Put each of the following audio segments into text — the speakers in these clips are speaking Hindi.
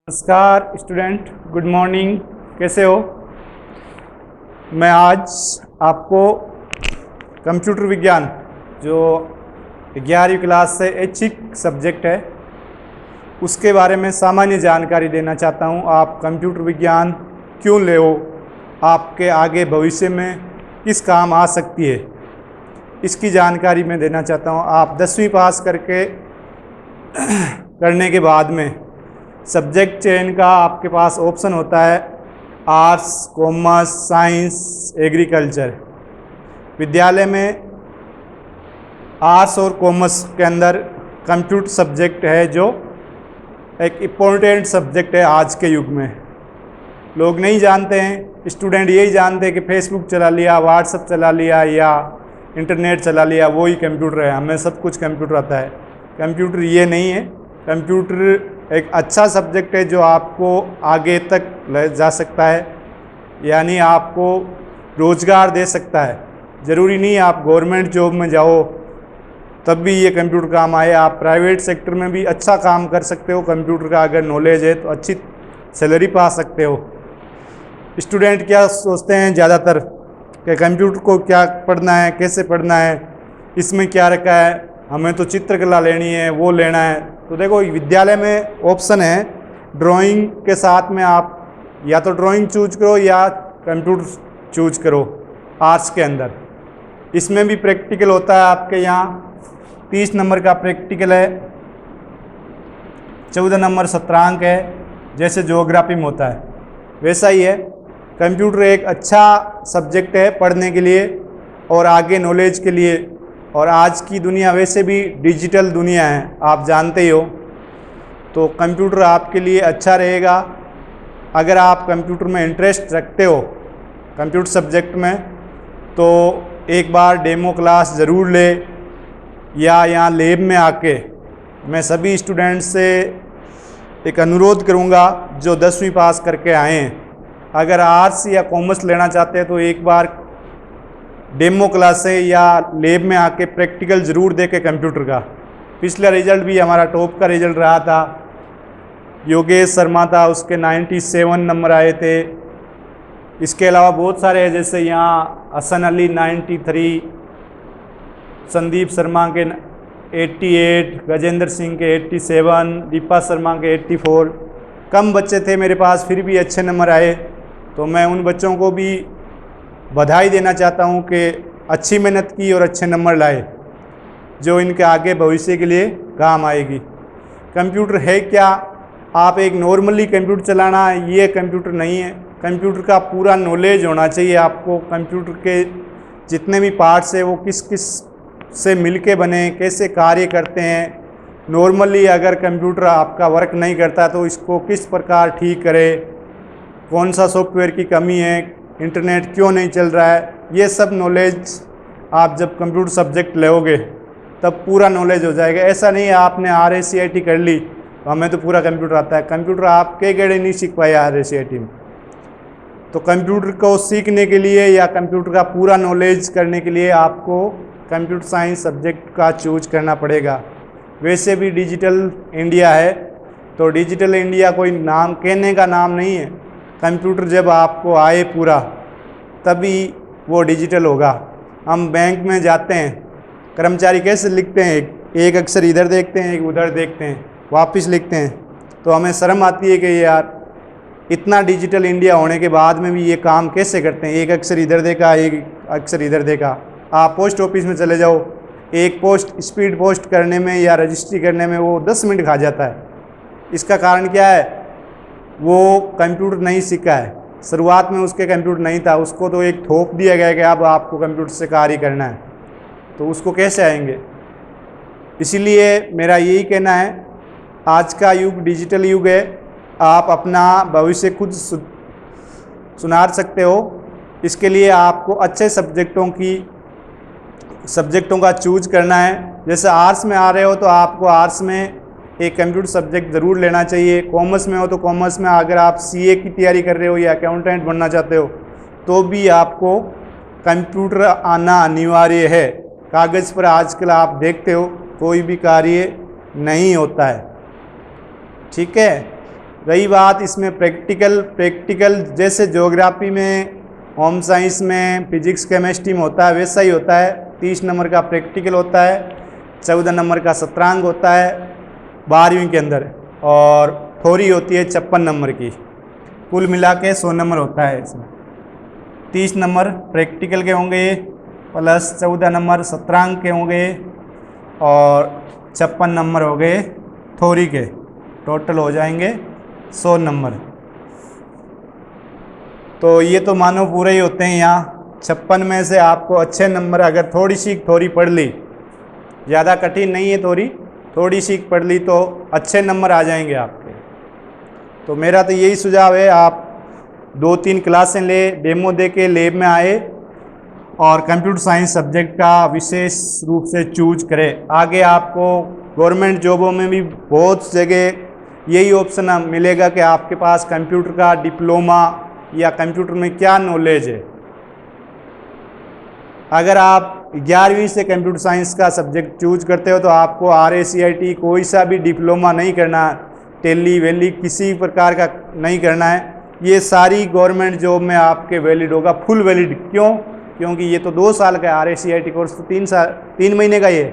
नमस्कार स्टूडेंट, गुड मॉर्निंग। कैसे हो? मैं आज आपको कंप्यूटर विज्ञान जो 11वीं क्लास से ऐच्छिक सब्जेक्ट है उसके बारे में सामान्य जानकारी देना चाहता हूं। आप कंप्यूटर विज्ञान क्यों ले हो, आपके आगे भविष्य में किस काम आ सकती है, इसकी जानकारी मैं देना चाहता हूं। आप 10वीं पास करने के बाद में सब्जेक्ट चयन का आपके पास ऑप्शन होता है आर्ट्स, कॉमर्स, साइंस, एग्रीकल्चर। विद्यालय में आर्ट्स और कॉमर्स के अंदर कंप्यूटर सब्जेक्ट है जो एक इम्पोर्टेंट सब्जेक्ट है आज के युग में। लोग नहीं जानते हैं, स्टूडेंट यही जानते हैं कि फेसबुक चला लिया, व्हाट्सएप चला लिया या इंटरनेट चला लिया, वही कंप्यूटर है, हमें सब कुछ कंप्यूटर आता है। कंप्यूटर ये नहीं है। कंप्यूटर एक अच्छा सब्जेक्ट है जो आपको आगे तक ले जा सकता है, यानी आपको रोज़गार दे सकता है। ज़रूरी नहीं आप गवर्नमेंट जॉब में जाओ तब भी ये कंप्यूटर काम आए, आप प्राइवेट सेक्टर में भी अच्छा काम कर सकते हो। कंप्यूटर का अगर नॉलेज है तो अच्छी सैलरी पा सकते हो। स्टूडेंट क्या सोचते हैं ज़्यादातर कि कंप्यूटर को क्या पढ़ना है, कैसे पढ़ना है, इसमें क्या रखा है, हमें तो चित्रकला लेनी है, वो लेना है। तो देखो, विद्यालय में ऑप्शन है ड्राइंग के साथ में आप या तो ड्राइंग चूज करो या कंप्यूटर चूज करो आर्ट्स के अंदर। इसमें भी प्रैक्टिकल होता है आपके यहाँ 30 नंबर का प्रैक्टिकल है, 14 नंबर सत्रांक है, जैसे ज्योग्राफी में होता है वैसा ही है। कंप्यूटर एक अच्छा सब्जेक्ट है पढ़ने के लिए और आगे नॉलेज के लिए। और आज की दुनिया वैसे भी डिजिटल दुनिया है, आप जानते ही हो, तो कंप्यूटर आपके लिए अच्छा रहेगा। अगर आप कंप्यूटर में इंटरेस्ट रखते हो कंप्यूटर सब्जेक्ट में, तो एक बार डेमो क्लास ज़रूर ले या यहाँ लैब में आके। मैं सभी स्टूडेंट्स से एक अनुरोध करूँगा जो 10वीं पास करके आए हैं, अगर आर्ट्स या कॉमर्स लेना चाहते हैं तो एक बार डेमो क्लास से या लैब में आके प्रैक्टिकल ज़रूर देके कंप्यूटर का। पिछला रिजल्ट भी हमारा टॉप का रिजल्ट रहा था, योगेश शर्मा था, उसके 97 नंबर आए थे। इसके अलावा बहुत सारे हैं, जैसे यहाँ हसन अली 93, संदीप शर्मा के 88, गजेंद्र सिंह के 87, दीपा शर्मा के 84। कम बच्चे थे मेरे पास, फिर भी अच्छे नंबर आए, तो मैं उन बच्चों को भी बधाई देना चाहता हूं कि अच्छी मेहनत की और अच्छे नंबर लाए, जो इनके आगे भविष्य के लिए काम आएगी। कंप्यूटर है क्या? आप एक नॉर्मली कंप्यूटर चलाना ये कंप्यूटर नहीं है। कंप्यूटर का पूरा नॉलेज होना चाहिए आपको। कंप्यूटर के जितने भी पार्ट्स हैं वो किस किस से मिलके बने, कैसे कार्य करते हैं। नॉर्मली अगर कंप्यूटर आपका वर्क नहीं करता तो इसको किस प्रकार ठीक करें, कौन सा सॉफ्टवेयर की कमी है, इंटरनेट क्यों नहीं चल रहा है, ये सब नॉलेज आप जब कंप्यूटर सब्जेक्ट लोगे तब पूरा नॉलेज हो जाएगा। ऐसा नहीं है आपने RACIT कर ली तो हमें तो पूरा कंप्यूटर आता है। कंप्यूटर आप के गड़े नहीं सीख पाए RACIT में। तो कंप्यूटर को सीखने के लिए या कंप्यूटर का पूरा नॉलेज करने के लिए आपको कंप्यूटर साइंस सब्जेक्ट का चूज करना पड़ेगा। वैसे भी डिजिटल इंडिया है, तो डिजिटल इंडिया कोई नाम कहने का नाम नहीं है। कंप्यूटर जब आपको आए पूरा तभी वो डिजिटल होगा। हम बैंक में जाते हैं, कर्मचारी कैसे लिखते हैं, एक अक्षर इधर देखते हैं, एक उधर देखते हैं, वापस लिखते हैं, तो हमें शर्म आती है कि यार इतना डिजिटल इंडिया होने के बाद में भी ये काम कैसे करते हैं। एक अक्षर इधर देखा, एक अक्षर इधर देखा। आप पोस्ट ऑफिस में चले जाओ, एक पोस्ट स्पीड पोस्ट करने में या रजिस्ट्री करने में वो 10 मिनट खा जाता है। इसका कारण क्या है? वो कंप्यूटर नहीं सीखा है। शुरुआत में उसके कंप्यूटर नहीं था, उसको तो एक थोप दिया गया कि अब आपको कंप्यूटर से कार्य करना है, तो उसको कैसे आएंगे। इसीलिए मेरा यही कहना है, आज का युग डिजिटल युग है, आप अपना भविष्य खुद सुधार सकते हो। इसके लिए आपको अच्छे सब्जेक्टों का चूज करना है। जैसे आर्ट्स में आ रहे हो तो आपको आर्ट्स में एक कंप्यूटर सब्जेक्ट ज़रूर लेना चाहिए। कॉमर्स में हो तो कॉमर्स में अगर आप CA की तैयारी कर रहे हो या अकाउंटेंट बनना चाहते हो तो भी आपको कंप्यूटर आना अनिवार्य है। कागज़ पर आजकल आप देखते हो कोई भी कार्य नहीं होता है, ठीक है। रही बात इसमें प्रैक्टिकल जैसे ज्योग्राफी में, होम साइंस में, फिजिक्स केमिस्ट्री में होता है वैसा ही होता है। 30 नंबर का प्रैक्टिकल होता है, 14 नंबर का सत्रांक होता है 12वीं के अंदर, और थ्योरी होती है 56 नंबर की। कुल मिला के 100 नंबर होता है इसमें। 30 नंबर प्रैक्टिकल के होंगे प्लस 14 नंबर सत्रांक के होंगे और 56 नंबर हो गए थ्योरी के। टोटल हो जाएंगे 100 नंबर। तो ये तो मानो पूरे ही होते हैं। यहाँ 56 में से आपको अच्छे नंबर, अगर थोड़ी सी थ्योरी पढ़ ली, ज़्यादा कठिन नहीं है थोड़ी सी पढ़ ली तो अच्छे नंबर आ जाएंगे आपके। तो मेरा तो यही सुझाव है, आप 2-3 क्लासें ले, डेमो दे के लैब में आए और कंप्यूटर साइंस सब्जेक्ट का विशेष रूप से चूज करें। आगे आपको गवर्नमेंट जॉबों में भी बहुत जगह यही ऑप्शन मिलेगा कि आपके पास कंप्यूटर का डिप्लोमा या कंप्यूटर में क्या नॉलेज है। अगर आप 11वीं से कंप्यूटर साइंस का सब्जेक्ट चूज करते हो तो आपको RACIT कोई सा भी डिप्लोमा नहीं करना, टेली वैली किसी प्रकार का नहीं करना है। ये सारी गवर्नमेंट जॉब में आपके वैलिड होगा, फुल वैलिड। क्यों? क्योंकि ये तो 2 साल का है, RACIT कोर्स तो 3 महीने का ये।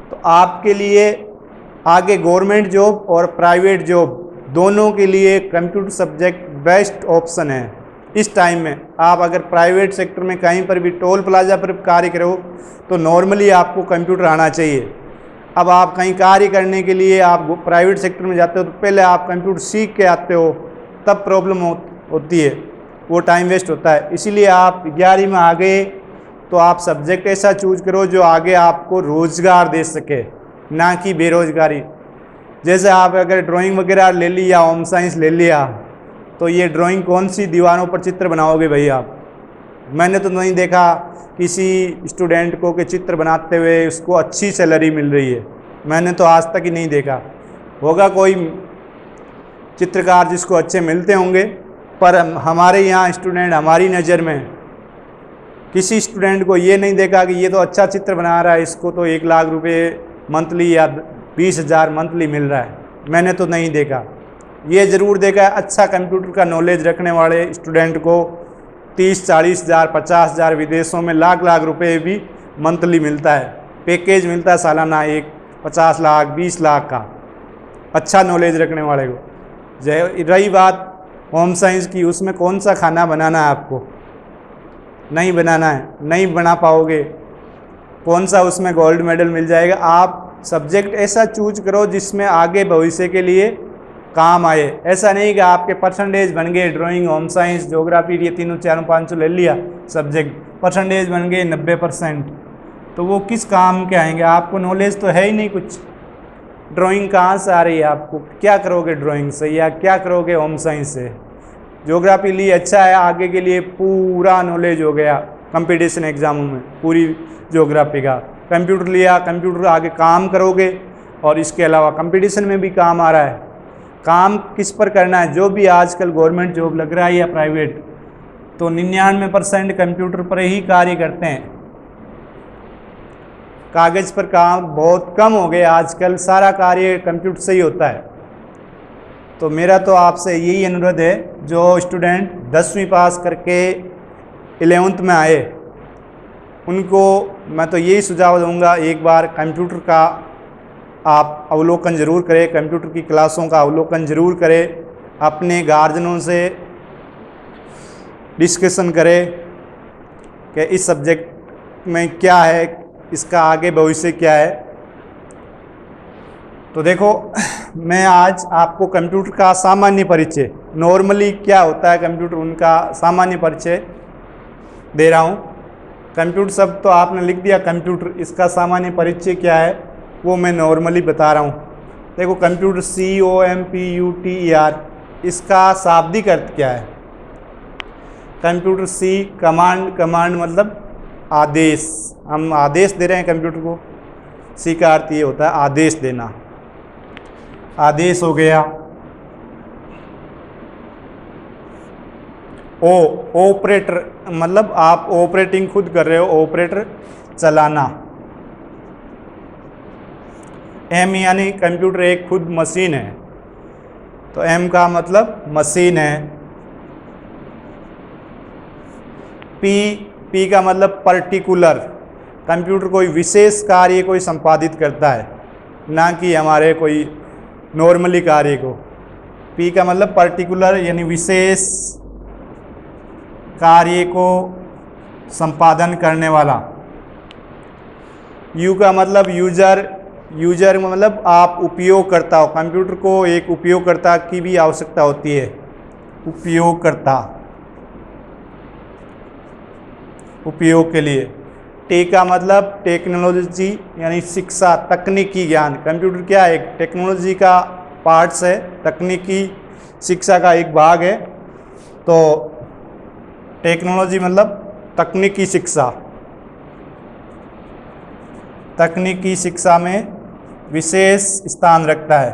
तो आपके लिए आगे गवर्नमेंट जॉब और प्राइवेट जॉब दोनों के लिए कंप्यूटर सब्जेक्ट बेस्ट ऑप्शन है इस टाइम में। आप अगर प्राइवेट सेक्टर में कहीं पर भी टोल प्लाजा पर कार्य करो तो नॉर्मली आपको कंप्यूटर आना चाहिए। अब आप कहीं कार्य करने के लिए आप प्राइवेट सेक्टर में जाते हो तो पहले आप कंप्यूटर सीख के आते हो, तब प्रॉब्लम होती है, वो टाइम वेस्ट होता है। इसीलिए आप 11वीं में आ गए तो आप सब्जेक्ट ऐसा चूज करो जो आगे आपको रोजगार दे सके, ना कि बेरोजगारी। जैसे आप अगर ड्राइंग वगैरह ले लिया, होम साइंस ले लिया, तो ये ड्राइंग कौन सी दीवारों पर चित्र बनाओगे भाई आप? मैंने तो नहीं देखा किसी स्टूडेंट को कि चित्र बनाते हुए उसको अच्छी सैलरी मिल रही है। मैंने तो आज तक ही नहीं देखा। होगा कोई चित्रकार जिसको अच्छे मिलते होंगे, पर हमारे यहाँ स्टूडेंट, हमारी नज़र में किसी स्टूडेंट को ये नहीं देखा कि ये तो अच्छा चित्र बना रहा है, इसको तो 1 लाख रुपए मंथली या 20,000 मंथली मिल रहा है। मैंने तो नहीं देखा। ये ज़रूर देखा है अच्छा कंप्यूटर का नॉलेज रखने वाले स्टूडेंट को 30-40 हज़ार, 50 हज़ार, विदेशों में लाख रुपए भी मंथली मिलता है, पैकेज मिलता है सालाना, एक 50 लाख 20 लाख का, अच्छा नॉलेज रखने वाले को। रही बात होम साइंस की, उसमें कौन सा खाना बनाना है आपको? नहीं बनाना है, नहीं बना पाओगे। कौन सा उसमें गोल्ड मेडल मिल जाएगा? आप सब्जेक्ट ऐसा चूज करो जिसमें आगे भविष्य के लिए काम आए। ऐसा नहीं कि आपके परसेंटेज बन गए, ड्राइंग, होम साइंस, ज्योग्राफी, ये 3, 4, 5 ले लिया सब्जेक्ट, परसेंटेज बन गए 90%, तो वो किस काम के आएंगे? आपको नॉलेज तो है ही नहीं कुछ। ड्राइंग कहाँ से आ रही है आपको? क्या करोगे ड्राइंग से, या क्या करोगे होम साइंस से? ज्योग्राफी लिए अच्छा है, आगे के लिए पूरा नॉलेज हो गया कंपटीशन एग्जामों में पूरी ज्योग्राफी का। कंप्यूटर लिया, कंप्यूटर आगे काम करोगे, और इसके अलावा कंपटीशन में भी काम आ रहा है। काम किस पर करना है? जो भी आजकल गवर्नमेंट जॉब लग रहा है या प्राइवेट, तो 99% कंप्यूटर पर ही कार्य करते हैं। कागज़ पर काम बहुत कम हो गए, आजकल सारा कार्य कंप्यूटर से ही होता है। तो मेरा तो आपसे यही अनुरोध है, जो स्टूडेंट 10वीं पास करके 11th में आए, उनको मैं तो यही सुझाव दूंगा, एक बार कंप्यूटर का आप अवलोकन ज़रूर करें, कंप्यूटर की क्लासों का अवलोकन ज़रूर करें, अपने गार्जियनों से डिस्कशन करें कि इस सब्जेक्ट में क्या है, इसका आगे भविष्य क्या है। तो देखो, मैं आज आपको कंप्यूटर का सामान्य परिचय, नॉर्मली क्या होता है कंप्यूटर, उनका सामान्य परिचय दे रहा हूँ। कंप्यूटर शब्द तो आपने लिख दिया कंप्यूटर, इसका सामान्य परिचय क्या है वो मैं नॉर्मली बता रहा हूँ। देखो, कंप्यूटर COMPUTER, इसका शाब्दिक अर्थ क्या है? कंप्यूटर C कमांड मतलब आदेश, हम आदेश दे रहे हैं कंप्यूटर को। C का अर्थ ये होता है आदेश देना, आदेश हो गया। ऑपरेटर मतलब आप ऑपरेटिंग खुद कर रहे हो, ऑपरेटर चलाना। M यानी कंप्यूटर एक खुद मशीन है। तो एम का मतलब मशीन है। पी का मतलब पर्टिकुलर, कंप्यूटर कोई विशेष कार्य को संपादित करता है, ना कि हमारे कोई नॉर्मली कार्य को। पी का मतलब पर्टिकुलर यानी विशेष कार्य को संपादन करने वाला। यू का मतलब यूजर, यूजर मतलब आप उपयोगकर्ता हो, कंप्यूटर को एक उपयोगकर्ता की भी आवश्यकता होती है, उपयोगकर्ता, उपयोग के लिए। टी का मतलब टेक्नोलॉजी यानी शिक्षा, तकनीकी ज्ञान। कंप्यूटर क्या है, एक टेक्नोलॉजी का पार्ट्स है, तकनीकी शिक्षा का एक भाग है। तो टेक्नोलॉजी मतलब तकनीकी शिक्षा, तकनीकी शिक्षा में विशेष स्थान रखता है।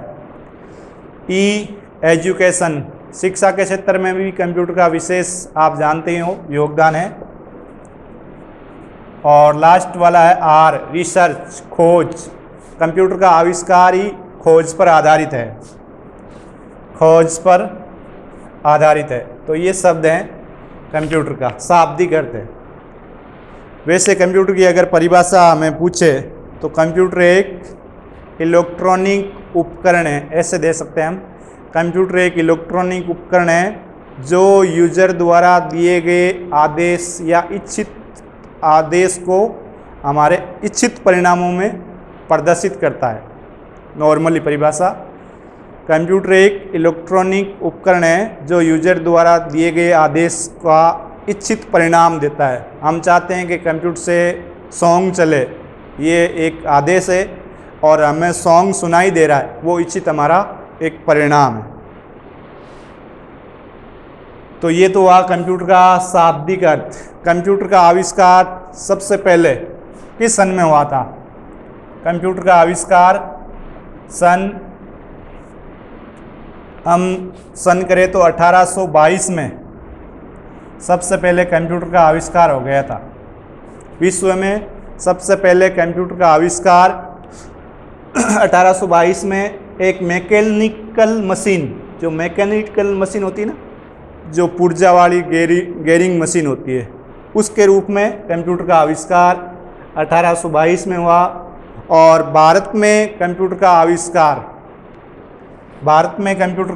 ई एजुकेशन, शिक्षा के क्षेत्र में भी कंप्यूटर का विशेष आप जानते हो योगदान है। और लास्ट वाला है आर रिसर्च, खोज। कंप्यूटर का आविष्कार ही खोज पर आधारित है, खोज पर आधारित है। तो ये शब्द हैं कंप्यूटर का, शाब्दिक अर्थ है। वैसे कंप्यूटर की अगर परिभाषा हमें पूछे तो कंप्यूटर एक इलेक्ट्रॉनिक उपकरण है, ऐसे दे सकते हैं हम। कंप्यूटर एक इलेक्ट्रॉनिक उपकरण है जो यूजर द्वारा दिए गए आदेश या इच्छित आदेश को हमारे इच्छित परिणामों में प्रदर्शित करता है। नॉर्मली परिभाषा, कंप्यूटर एक इलेक्ट्रॉनिक उपकरण है जो यूजर द्वारा दिए गए आदेश का इच्छित परिणाम देता है। हम चाहते हैं कि कंप्यूटर से सॉन्ग चले, ये एक आदेश है और हमें सॉन्ग सुनाई दे रहा है, वो इच्छित हमारा एक परिणाम है। तो ये तो हुआ कंप्यूटर का शाब्दिक अर्थ। कंप्यूटर का आविष्कार सबसे पहले किस सन में हुआ था? कंप्यूटर का आविष्कार हम सन करें तो 1822 में सबसे पहले कंप्यूटर का आविष्कार हो गया था। विश्व में सबसे पहले कंप्यूटर का आविष्कार 1822 में एक मैकेनिकल मशीन, जो मैकेनिकल मशीन होती है ना, जो पुर्जा वाली गेयरिंग मशीन होती है, उसके रूप में कंप्यूटर का आविष्कार 1822 में हुआ। और भारत में कंप्यूटर का आविष्कार, भारत में कंप्यूटर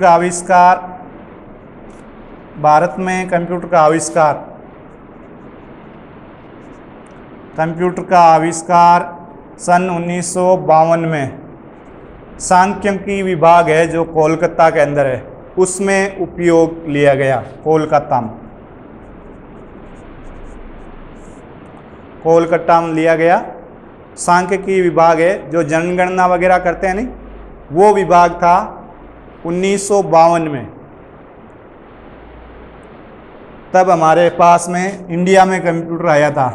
का आविष्कार सन 1952 में सांख्यिकी विभाग है जो कोलकाता के अंदर है, उसमें उपयोग लिया गया। कोलकाता में लिया गया। सांख्यिकी विभाग है जो जनगणना वगैरह करते हैं नहीं, वो विभाग था 1952 में। तब हमारे पास में इंडिया में कंप्यूटर आया था।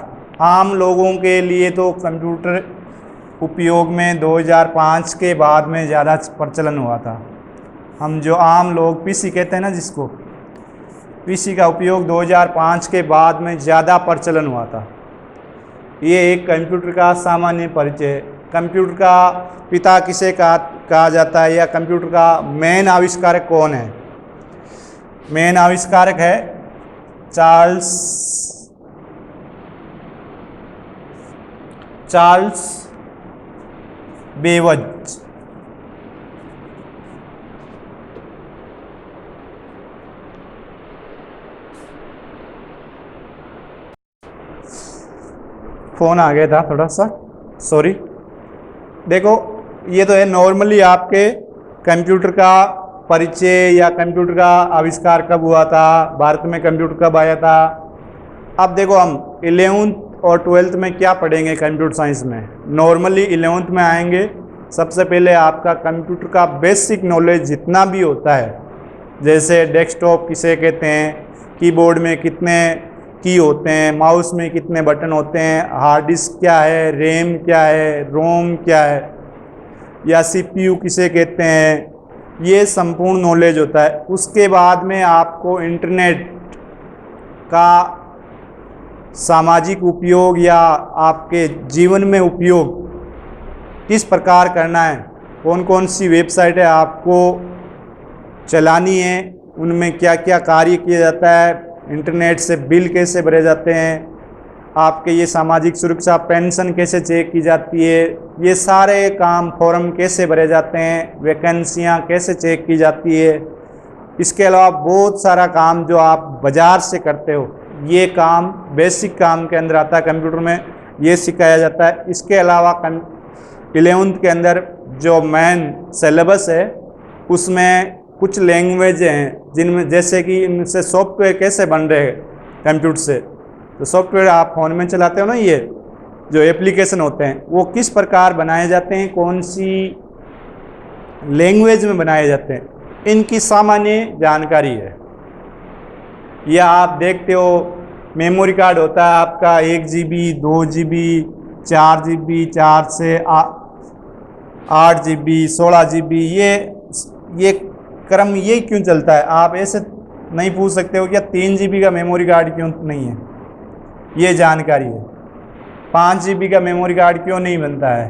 आम लोगों के लिए तो कंप्यूटर उपयोग में 2005 के बाद में ज़्यादा प्रचलन हुआ था। हम जो आम लोग पीसी कहते हैं ना, जिसको पीसी का उपयोग 2005 के बाद में ज़्यादा प्रचलन हुआ था। ये एक कंप्यूटर का सामान्य परिचय। कंप्यूटर का पिता किसे कहा जाता है, या कंप्यूटर का मेन आविष्कारक कौन है? मेन आविष्कारक है चार्ल्स बेबज। फ़ोन आ गया था थोड़ा सा, सॉरी। देखो ये तो है नॉर्मली आपके कंप्यूटर का परिचय या कंप्यूटर का आविष्कार कब हुआ था, भारत में कंप्यूटर कब आया था। अब देखो हम 11th और 12th में क्या पढ़ेंगे कंप्यूटर साइंस में। नॉर्मली 11th में आएंगे, सबसे पहले आपका कंप्यूटर का बेसिक नॉलेज जितना भी होता है, जैसे डेस्कटॉप किसे कहते हैं, कीबोर्ड में कितने की होते हैं, माउस में कितने बटन होते हैं, हार्ड डिस्क क्या है, रैम क्या है, रोम क्या है, या सीपीयू किसे कहते हैं, ये संपूर्ण नॉलेज होता है। उसके बाद में आपको इंटरनेट का सामाजिक उपयोग या आपके जीवन में उपयोग किस प्रकार करना है, कौन कौन सी वेबसाइट है आपको चलानी है, उनमें क्या क्या कार्य किया जाता है, इंटरनेट से बिल कैसे भरे जाते हैं, आपके ये सामाजिक सुरक्षा पेंशन कैसे चेक की जाती है, ये सारे काम फॉर्म कैसे भरे जाते हैं, वैकेंसियाँ कैसे चेक की जाती है। इसके अलावा बहुत सारा काम जो आप बाज़ार से करते हो, ये काम बेसिक काम के अंदर आता है, कंप्यूटर में ये सिखाया जाता है। इसके अलावा 11th के अंदर जो मेन सिलेबस है उसमें कुछ लैंग्वेज हैं जिनमें, जैसे कि इनसे सॉफ्टवेयर कैसे बन रहे हैं कंप्यूटर से, तो सॉफ्टवेयर आप फ़ोन में चलाते हो ना, ये जो एप्लीकेशन होते हैं वो किस प्रकार बनाए जाते हैं, कौन सी लैंग्वेज में बनाए जाते हैं, इनकी सामान्य जानकारी है। या आप देखते हो मेमोरी कार्ड होता है आपका 1 GB 2 GB 4 GB 4 से 8 GB 16 GB, ये क्रम ये क्यों चलता है? आप ऐसे नहीं पूछ सकते हो कि 3 GB का मेमोरी कार्ड क्यों नहीं है, ये जानकारी है। 5 GB का मेमोरी कार्ड क्यों नहीं बनता है,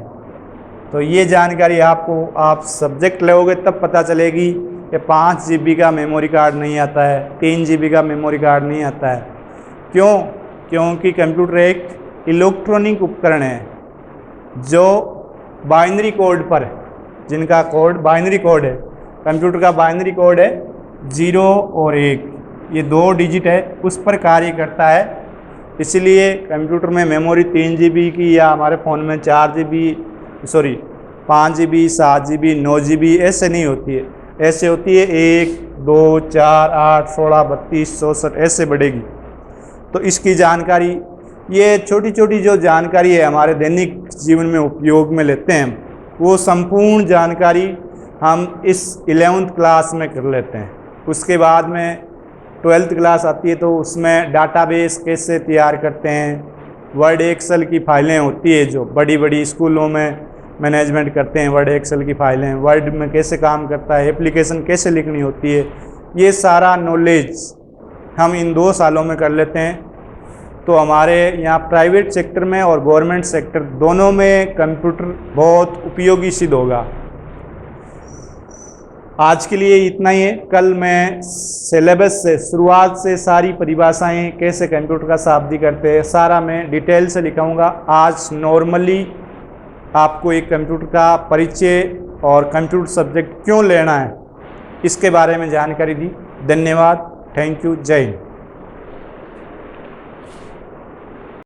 तो ये जानकारी आपको, आप सब्जेक्ट लोगे तब पता चलेगी कि 5 GB का मेमोरी कार्ड नहीं आता है, 3 GB का मेमोरी कार्ड नहीं आता है। क्यों? क्योंकि कंप्यूटर एक इलेक्ट्रॉनिक उपकरण है जो बाइनरी कोड पर, जिनका कोड बाइनरी कोड है, कंप्यूटर का बाइनरी कोड है 0 और 1, ये 2 डिजिट है, उस पर कार्य करता है। इसलिए कंप्यूटर में मेमोरी 3 GB की या हमारे फ़ोन में 5 GB 7 GB 9 GB ऐसे नहीं होती है, ऐसे होती है 1 2 4 8 16 32 64 ऐसे बढ़ेगी। तो इसकी जानकारी, ये छोटी छोटी जो जानकारी है हमारे दैनिक जीवन में उपयोग में लेते हैं, वो संपूर्ण जानकारी हम इस 11th क्लास में कर लेते हैं। उसके बाद में 12th क्लास आती है तो उसमें डाटाबेस कैसे तैयार करते हैं, वर्ड एक्सेल की फाइलें होती है जो बड़ी बड़ी स्कूलों में मैनेजमेंट करते हैं, वर्ड एक्सेल की फाइलें, वर्ड में कैसे काम करता है, एप्लीकेशन कैसे लिखनी होती है, ये सारा नॉलेज हम इन 2 सालों में कर लेते हैं। तो हमारे यहाँ प्राइवेट सेक्टर में और गवर्नमेंट सेक्टर दोनों में कंप्यूटर बहुत उपयोगी सिद्ध होगा। आज के लिए इतना ही है। कल मैं सिलेबस से शुरुआत से सारी परिभाषाएं कैसे कंप्यूटर का शाब्दिक करते हैं सारा मैं डिटेल से लिखाऊंगा। आज नॉर्मली आपको एक कंप्यूटर का परिचय और कंप्यूटर सब्जेक्ट क्यों लेना है इसके बारे में जानकारी दी। धन्यवाद, थैंक यू, जय हिंद।